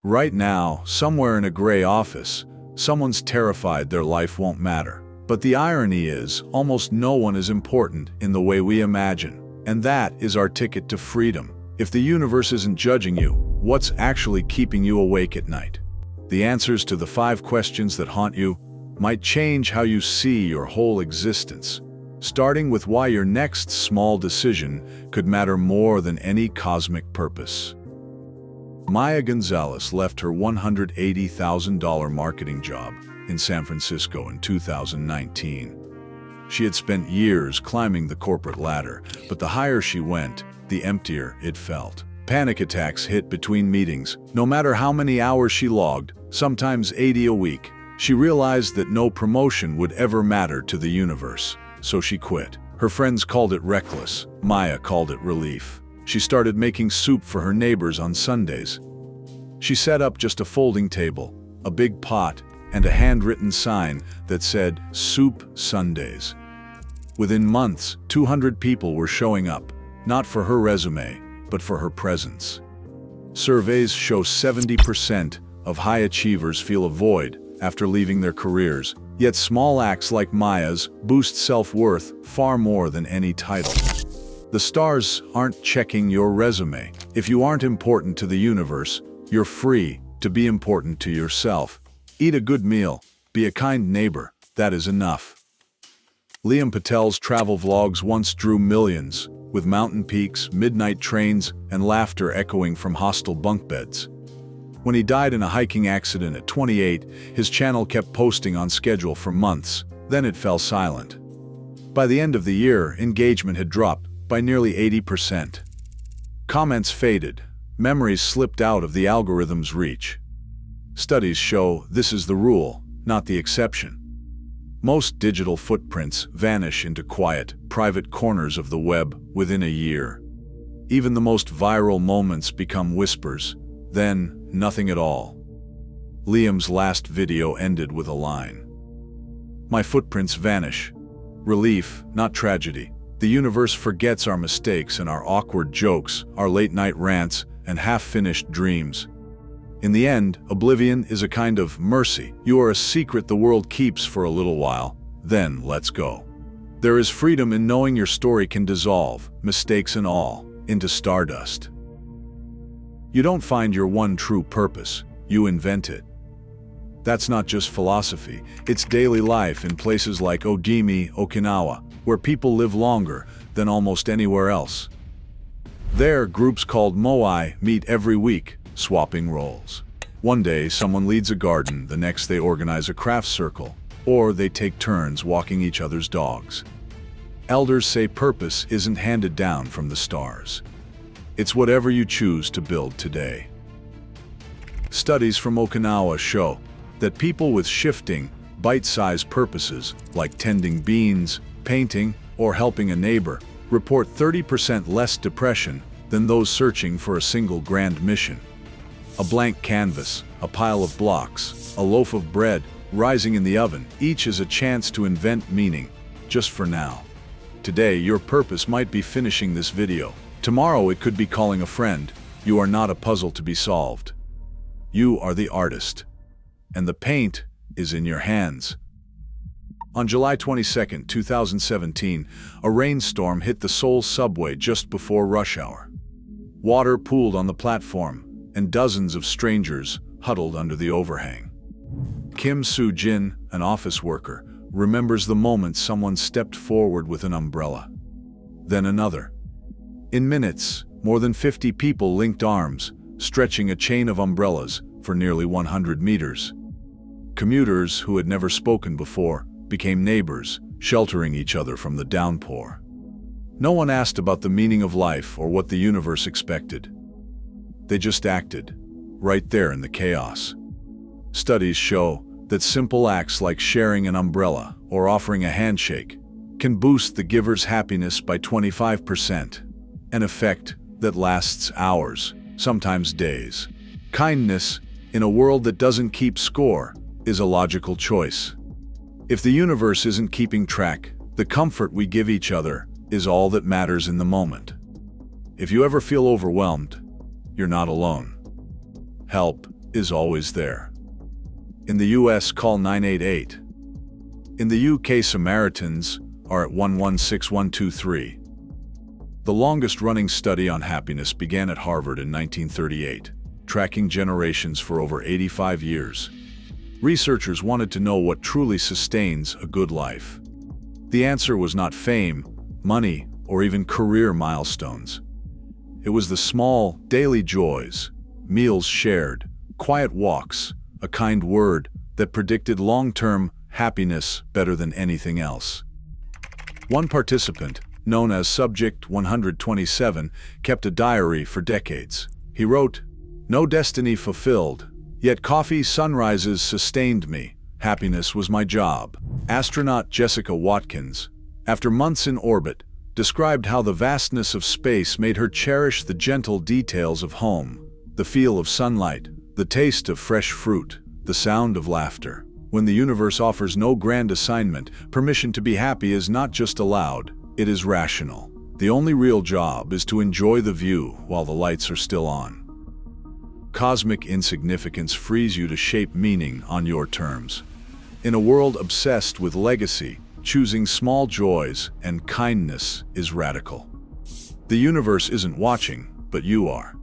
Right now, somewhere in a gray office, someone's terrified their life won't matter. But the irony is, almost no one is important in the way we imagine. And that is our ticket to freedom. If the universe isn't judging you, what's actually keeping you awake at night? The answers to the 5 questions that haunt you might change how you see your whole existence, starting with why your next small decision could matter more than any cosmic purpose. Maya Gonzalez left her $180,000 marketing job in San Francisco in 2019. She had spent years climbing the corporate ladder, but the higher she went, the emptier it felt. Panic attacks hit between meetings. No matter how many hours she logged, sometimes 80 a week, she realized that no promotion would ever matter to the universe, so she quit. Her friends called it reckless. Maya called it relief. She started making soup for her neighbors on Sundays. She set up just a folding table, a big pot, and a handwritten sign that said, "Soup Sundays." Within months, 200 people were showing up, not for her resume, but for her presence. Surveys show 70% of high achievers feel a void after leaving their careers, yet small acts like Maya's boost self-worth far more than any title. The stars aren't checking your resume. If you aren't important to the universe, you're free to be important to yourself. Eat a good meal, be a kind neighbor, that is enough. Liam Patel's travel vlogs once drew millions, with mountain peaks, midnight trains, and laughter echoing from hostel bunk beds. When he died in a hiking accident at 28, his channel kept posting on schedule for months, then it fell silent. By the end of the year, engagement had dropped by nearly 80%. Comments faded, memories slipped out of the algorithm's reach. Studies show this is the rule, not the exception. Most digital footprints vanish into quiet, private corners of the web within a year. Even the most viral moments become whispers, then nothing at all. Liam's last video ended with a line. "My footprints vanish. Relief, not tragedy. The universe forgets our mistakes and our awkward jokes, our late-night rants, and half-finished dreams. In the end, oblivion is a kind of mercy. You are a secret the world keeps for a little while, then let's go." There is freedom in knowing your story can dissolve, mistakes and all, into stardust. You don't find your one true purpose, you invent it. That's not just philosophy, it's daily life in places like Ogimi, Okinawa, where people live longer than almost anywhere else. There, groups called moai meet every week, swapping roles. One day, someone leads a garden, the next they organize a craft circle, or they take turns walking each other's dogs. Elders say purpose isn't handed down from the stars. It's whatever you choose to build today. Studies from Okinawa show that people with shifting, bite-sized purposes, like tending beans, painting, or helping a neighbor, report 30% less depression than those searching for a single grand mission. A blank canvas, a pile of blocks, a loaf of bread rising in the oven, each is a chance to invent meaning, just for now. Today, your purpose might be finishing this video. Tomorrow, it could be calling a friend. You are not a puzzle to be solved. You are the artist, and the paint is in your hands. On July 22, 2017, a rainstorm hit the Seoul subway just before rush hour. Water pooled on the platform, and dozens of strangers huddled under the overhang. Kim Soo-jin, an office worker, remembers the moment someone stepped forward with an umbrella. Then another. In minutes, more than 50 people linked arms, stretching a chain of umbrellas for nearly 100 meters. Commuters who had never spoken before became neighbors, sheltering each other from the downpour. No one asked about the meaning of life or what the universe expected. They just acted, right there in the chaos. Studies show that simple acts like sharing an umbrella or offering a handshake can boost the giver's happiness by 25%, an effect that lasts hours, sometimes days. Kindness, in a world that doesn't keep score, is a logical choice. If the universe isn't keeping track, the comfort we give each other is all that matters in the moment. If you ever feel overwhelmed, you're not alone. Help is always there. In the US, call 988. In the UK, Samaritans are at 116123. The longest-running study on happiness began at Harvard in 1938, tracking generations for over 85 years. Researchers wanted to know what truly sustains a good life. The answer was not fame, money, or even career milestones. It was the small, daily joys, meals shared, quiet walks, a kind word that predicted long-term happiness better than anything else. One participant, known as Subject 127, kept a diary for decades. He wrote, "No destiny fulfilled, yet coffee sunrises sustained me. Happiness was my job." Astronaut Jessica Watkins, after months in orbit, described how the vastness of space made her cherish the gentle details of home, the feel of sunlight, the taste of fresh fruit, the sound of laughter. When the universe offers no grand assignment, permission to be happy is not just allowed, it is rational. The only real job is to enjoy the view while the lights are still on. Cosmic insignificance frees you to shape meaning on your terms. In a world obsessed with legacy, choosing small joys and kindness is radical. The universe isn't watching, but you are.